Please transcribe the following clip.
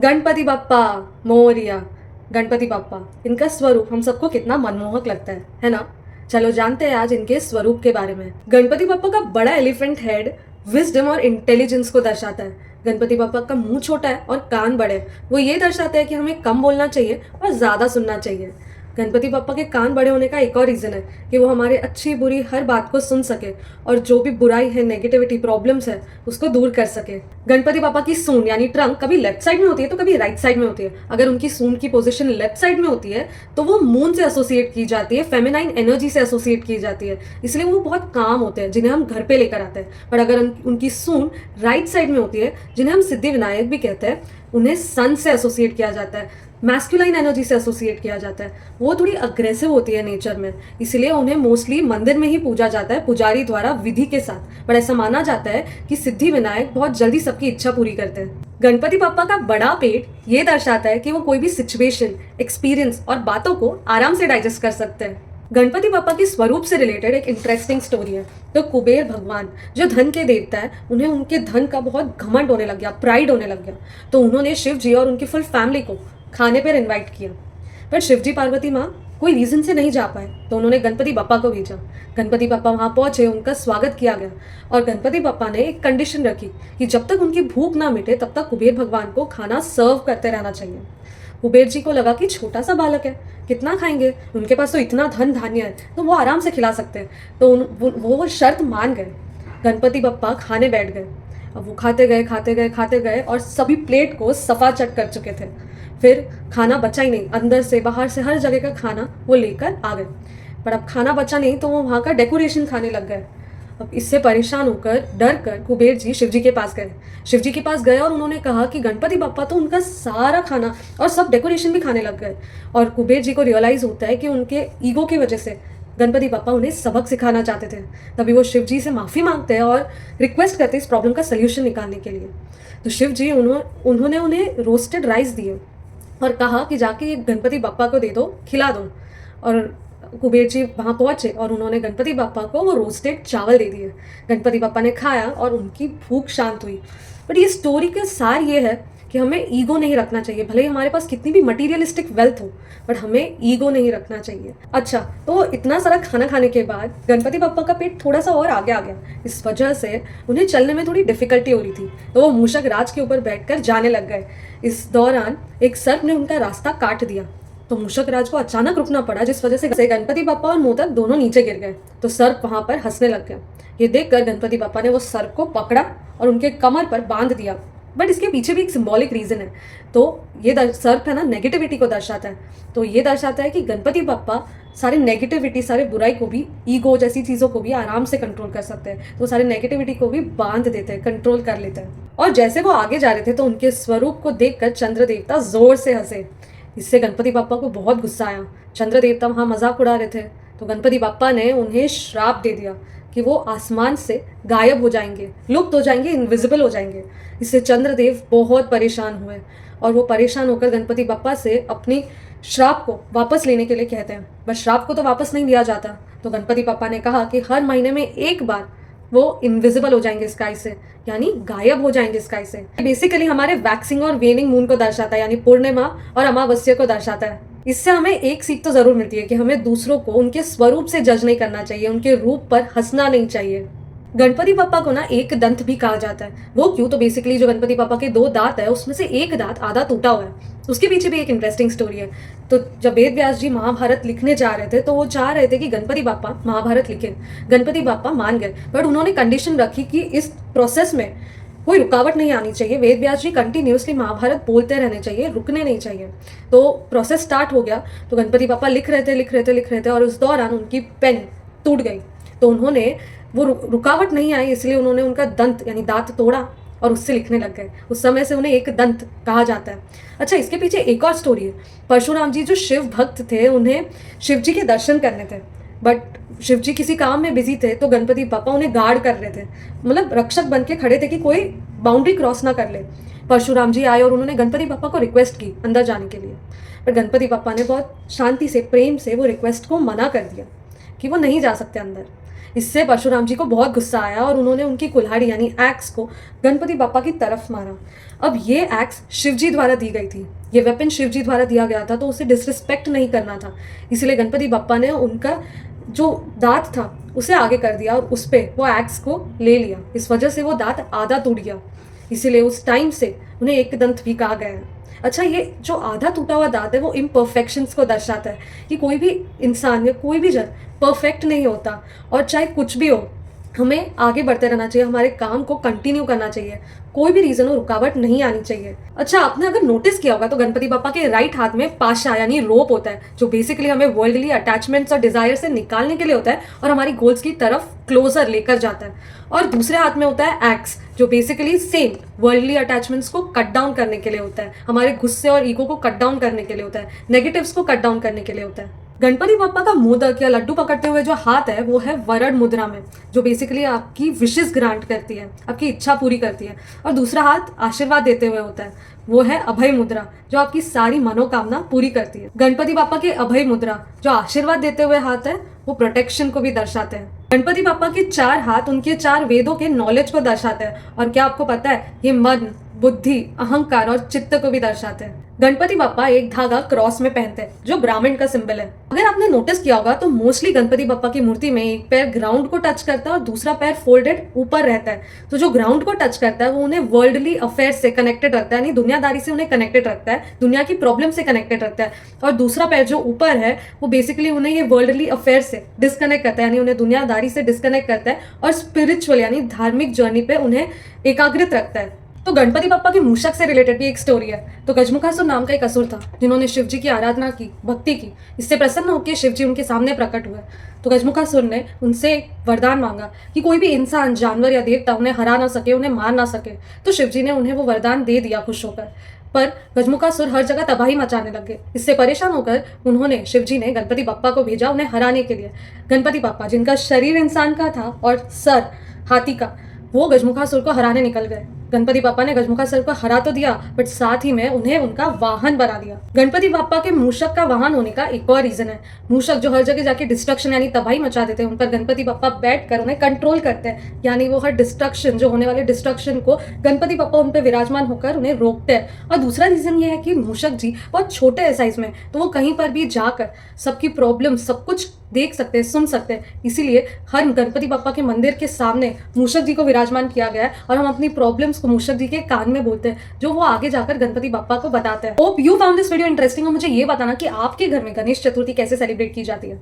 गणपति बप्पा मोरिया। गणपति बप्पा, इनका स्वरूप हम सबको कितना मनमोहक लगता है ना। चलो जानते हैं आज इनके स्वरूप के बारे में। गणपति बप्पा का बड़ा एलिफेंट हेड विजडम और इंटेलिजेंस को दर्शाता है। गणपति बप्पा का मुंह छोटा है और कान बड़े हैं। वो ये दर्शाता है कि हमें कम बोलना चाहिए और ज्यादा सुनना चाहिए। गणपति बप्पा के कान बड़े होने का एक और रीजन है कि वो हमारे अच्छी बुरी हर बात को सुन सके और जो भी बुराई है, नेगेटिविटी, प्रॉब्लम्स है, उसको दूर कर सके। गणपति बप्पा की सूंड यानी ट्रंक कभी लेफ्ट साइड में होती है तो कभी राइट साइड में होती है। अगर उनकी सूंड की पोजीशन लेफ्ट साइड में होती है तो वो मून से एसोसिएट की जाती है, फेमिनाइन एनर्जी से एसोसिएट की जाती है, इसलिए वो बहुत काम होते हैं जिन्हें हम घर पे लेकर आते हैं। पर अगर उनकी सूंड राइट साइड में होती है, जिन्हें हम सिद्धि विनायक भी कहते हैं, उन्हें सन से एसोसिएट किया जाता है, मैस्कुलाइन एनर्जी से एसोसिएट किया जाता है। वो थोड़ी अग्रेसिव होती है नेचर में, इसलिए उन्हें मोस्टली मंदिर में ही पूजा जाता है पुजारी द्वारा विधि के साथ। पर ऐसा माना जाता है कि सिद्धि विनायक बहुत जल्दी सबकी इच्छा पूरी करते हैं। गणपति बप्पा का बड़ा पेट ये दर्शाता है कि वो कोई भी सिचुएशन, एक्सपीरियंस और बातों को आराम से डाइजेस्ट कर सकते हैं। गणपति बप्पा के स्वरूप से रिलेटेड एक इंटरेस्टिंग स्टोरी है। तो कुबेर भगवान जो धन के देवता है, उन्हें उनके धन का बहुत घमंड होने लग गया, प्राइड होने लग गया। तो उन्होंने शिव जी और उनकी फुल फैमिली को खाने पर इनवाइट किया। पर शिवजी पार्वती माँ कोई रीजन से नहीं जा पाए, तो उन्होंने गणपति बप्पा को भेजा। गणपति बप्पा वहां पहुंचे, उनका स्वागत किया गया और गणपति बप्पा ने एक कंडीशन रखी कि जब तक उनकी भूख ना मिटे तब तक कुबेर भगवान को खाना सर्व करते रहना चाहिए। कुबेर जी को लगा कि छोटा सा बालक है, कितना खाएंगे, उनके पास तो इतना धन धान्य है, तो वो आराम से खिला सकते हैं। तो वो शर्त मान गए। गणपति बप्पा खाने बैठ गए। अब वो खाते गए खाते गए खाते गए और सभी प्लेट को सफा चट कर चुके थे। फिर खाना बचा ही नहीं, अंदर से बाहर से हर जगह का खाना वो लेकर आ गए। पर अब खाना बचा नहीं तो वो वहाँ का डेकोरेशन खाने लग गए। अब इससे परेशान होकर, डर कर कुबेर जी शिवजी के पास गए। शिवजी के पास गए और उन्होंने कहा कि गणपति बप्पा तो उनका सारा खाना और सब डेकोरेशन भी खाने लग गए। और कुबेर जी को रियलाइज होता है कि उनके ईगो की वजह से गणपति बप्पा उन्हें सबक सिखाना चाहते थे। तभी वो शिव जी से माफ़ी मांगते हैं और रिक्वेस्ट करते हैं इस प्रॉब्लम का सोल्यूशन निकालने के लिए। तो शिव जी उन्होंने उन्हें रोस्टेड राइस दिए और कहा कि जाके ये गणपति बप्पा को दे दो, खिला दो। और कुबेर जी वहाँ पहुँचे और उन्होंने गणपति बप्पा को वो रोस्टेड चावल दे दिए। गणपति बप्पा ने खाया और उनकी भूख शांत हुई। बट ये स्टोरी का सार ये है कि हमें ईगो नहीं रखना चाहिए। भले ही हमारे पास कितनी भी मटीरियलिस्टिक वेल्थ हो, बट हमें ईगो नहीं रखना चाहिए। अच्छा, तो इतना सारा खाना खाने के बाद गणपति बप्पा का पेट थोड़ा सा और आगे आ गया। इस वजह से उन्हें चलने में थोड़ी डिफिकल्टी हो रही थी, तो वो मूषक राज के ऊपर बैठकर जाने लग गए। इस दौरान एक सर्प ने उनका रास्ता काट दिया, तो मूषक राज को अचानक रुकना पड़ा, जिस वजह से गणपति बप्पा और मोदक दोनों नीचे गिर गए। तो सर्प वहां पर हंसने लग गया। ये देखकर गणपति बप्पा ने वो सर्प को पकड़ा और उनके कमर पर बांध दिया। बट इसके पीछे भी एक सिंबॉलिक रीजन है। तो ये सर्प है ना, नेगेटिविटी को दर्शाता है। तो ये दर्शाता है कि गणपति बप्पा सारे नेगेटिविटी, सारे बुराई को भी, ईगो जैसी चीज़ों को भी आराम से कंट्रोल कर सकते हैं। तो सारे नेगेटिविटी को भी बांध देते हैं, कंट्रोल कर लेते हैं। और जैसे वो आगे जा रहे थे तो उनके स्वरूप को देखकर चंद्र देवता जोर से हंसे। इससे गणपति बप्पा को बहुत गुस्सा आया। चंद्र देवता वहाँ मजाक उड़ा रहे थे, तो गणपति बप्पा ने उन्हें श्राप दे दिया कि वो आसमान से गायब हो जाएंगे, लुप्त हो जाएंगे, इनविजिबल हो जाएंगे। इससे चंद्रदेव बहुत परेशान हुए और वो परेशान होकर गणपति बप्पा से अपनी श्राप को वापस लेने के लिए कहते हैं। बस श्राप को तो वापस नहीं लिया जाता। तो गणपति बप्पा ने कहा कि हर महीने में एक बार वो इनविजिबल हो जाएंगे स्काई से, यानी गायब हो जाएंगे स्काई से। बेसिकली हमारे वैक्सिंग और वेनिंग मून को दर्शाता है, यानी पूर्णिमा और अमावस्या को दर्शाता है। इससे हमें एक सीख तो जरूर मिलती है कि हमें दूसरों को उनके स्वरूप से जज नहीं करना चाहिए, उनके रूप पर हंसना नहीं चाहिए। गणपति बप्पा को ना एक दंत भी कहा जाता है। वो क्यों? तो बेसिकली जो गणपति बप्पा के दो दांत है, उसमें से एक दांत आधा टूटा हुआ है। उसके पीछे भी एक इंटरेस्टिंग स्टोरी है। तो जब वेद व्यास जी महाभारत लिखने जा रहे थे तो वो चाह रहे थे कि गणपति बप्पा महाभारत लिखें। गणपति बप्पा मान गए, बट उन्होंने कंडीशन रखी कि इस प्रोसेस में कोई रुकावट नहीं आनी चाहिए। वेद व्यास जी कंटिन्यूसली महाभारत बोलते रहने चाहिए, रुकने नहीं चाहिए। तो प्रोसेस स्टार्ट हो गया। तो गणपति बप्पा लिख रहे थे और उस दौरान उनकी पेन टूट गई। तो उन्होंने वो रुकावट नहीं आई, इसलिए उन्होंने उनका दंत यानी दांत तोड़ा और उससे लिखने लग गए। उस समय से उन्हें एक दंत कहा जाता है। अच्छा, इसके पीछे एक और स्टोरी है। परशुराम जी जो शिव भक्त थे, उन्हें शिव जी के दर्शन करने थे, बट शिव जी किसी काम में बिजी थे, तो गणपति बप्पा उन्हें गार्ड कर रहे थे, मतलब रक्षक बन के खड़े थे कि कोई बाउंड्री क्रॉस ना कर ले। परशुराम जी आए और उन्होंने गणपति बप्पा को रिक्वेस्ट की अंदर जाने के लिए, पर गणपति बप्पा ने बहुत शांति से, प्रेम से वो रिक्वेस्ट को मना कर दिया कि वो नहीं जा सकते अंदर। इससे परशुराम जी को बहुत गुस्सा आया और उन्होंने उनकी कुल्हाड़ी यानी एक्स को गणपति बापा की तरफ मारा। अब ये एक्स शिव जी द्वारा दी गई थी, ये वेपन शिव जी द्वारा दिया गया था, तो उसे डिसरिस्पेक्ट नहीं करना था। इसीलिए गणपति बापा ने उनका जो दांत था उसे आगे कर दिया और उस पर वो एक्स को ले लिया। इस वजह से वो दांत आधा टूट गया, इसीलिए उस टाइम से उन्हें एक दंत भी कहा गया है। अच्छा, ये जो आधा टूटा हुआ दांत है वो इम्परफेक्शंस को दर्शाता है कि कोई भी इंसान या कोई भी जन परफेक्ट नहीं होता, और चाहे कुछ भी हो हमें आगे बढ़ते रहना चाहिए, हमारे काम को कंटिन्यू करना चाहिए, कोई भी रीजन हो रुकावट नहीं आनी चाहिए। अच्छा, आपने अगर नोटिस किया होगा तो गणपति बापा के राइट हाथ में पाशा यानी रोप होता है, जो बेसिकली हमें वर्ल्डली अटैचमेंट्स और डिजायर से निकालने के लिए होता है और हमारी गोल्स की तरफ क्लोजर लेकर जाता है। और दूसरे हाथ में होता है एक्स, जो बेसिकली सेम वर्ल्डली अटैचमेंट्स को कट डाउन करने के लिए होता है, हमारे गुस्से और ईगो को कट डाउन करने के लिए होता है, नेगेटिव्स को कट डाउन करने के लिए होता है। गणपति बापा का मोदक या लड्डू पकड़ते हुए जो हाथ है वो है वरद मुद्रा में, जो बेसिकली आपकी विशेस ग्रांट करती है, आपकी इच्छा पूरी करती है। और दूसरा हाथ आशीर्वाद देते हुए होता है, वो है अभय मुद्रा, जो आपकी सारी मनोकामना पूरी करती है। गणपति बापा के अभय मुद्रा जो आशीर्वाद देते हुए हाथ है वो प्रोटेक्शन को भी दर्शाते हैं। गणपति बापा के 4 हाथ उनके 4 वेदों के नॉलेज को दर्शाते हैं। और क्या आपको पता है, ये मन, बुद्धि, अहंकार और चित्त को भी दर्शाते हैं। गणपति बापा एक धागा क्रॉस में पहनते हैं, जो ब्राह्मण का सिंबल है। अगर आपने नोटिस किया होगा तो मोस्टली गणपति बापा की मूर्ति में एक पैर ग्राउंड को टच करता है और दूसरा पैर फोल्डेड ऊपर रहता है। तो जो ग्राउंड को टच करता है वो उन्हें वर्ल्डली अफेयर से कनेक्टेड रखता है, यानी दुनियादारी से उन्हें कनेक्टेड रखता है, दुनिया की प्रॉब्लम से कनेक्टेड रखता है। और दूसरा पैर जो ऊपर है वो बेसिकली उन्हें ये वर्ल्डली अफेयर से डिस्कनेक्ट करता है, यानी उन्हें दुनियादारी से डिस्कनेक्ट करता है और स्पिरिचुअल यानी धार्मिक जर्नी पे उन्हें एकाग्रित रखता है। तो गणपति बापा की मूषक से रिलेटेड भी एक स्टोरी है। तो गजमुखासुर नाम का एक असुर था, जिन्होंने शिव जी की आराधना की, भक्ति की। इससे प्रसन्न होकर शिव जी उनके सामने प्रकट हुए। तो गजमुखासुर ने उनसे वरदान मांगा कि कोई भी इंसान, जानवर या देवता उन्हें हरा ना सके, उन्हें मार ना सके। तो शिव जी ने उन्हें वो वरदान दे दिया खुश होकर। पर गजमुखासुर हर जगह तबाही मचाने लगे। इससे परेशान होकर उन्होंने, शिव जी ने गणपति बापा को भेजा उन्हें हराने के लिए। गणपति बापा, जिनका शरीर इंसान का था और सर हाथी का, वो गजमुखासुर को हराने निकल गए। गणपति बापा ने गजमुखासुर को हरा तो दिया, बट साथ ही में उन्हें उनका वाहन बना दिया। गणपति बापा के मूषक का वाहन होने का एक और रीजन है। मूषक जो हर जगह जाके डिस्ट्रक्शन यानी तबाही मचा देते हैं, उन पर गणपति बापा बैठकर उन्हें कंट्रोल करते हैं, यानी वो हर डिस्ट्रक्शन, जो होने वाले डिस्ट्रक्शन को गणपति बापा उन पर विराजमान होकर उन्हें रोकते हैं। और दूसरा रीजन ये है कि मूषक जी बहुत छोटे है साइज में, तो वो कहीं पर भी जाकर सबकी प्रॉब्लम सब कुछ देख सकते हैं, सुन सकते हैं। इसीलिए हर गणपति बापा के मंदिर के सामने मूषक जी को विराजमान किया गया है और हम अपनी प्रॉब्लम्स को मूषक जी के कान में बोलते हैं, जो वो आगे जाकर गणपति बापा को बताते हैं। Hope you found this video interesting और मुझे ये बताना कि आपके घर में गणेश चतुर्थी कैसे सेलिब्रेट की जाती है।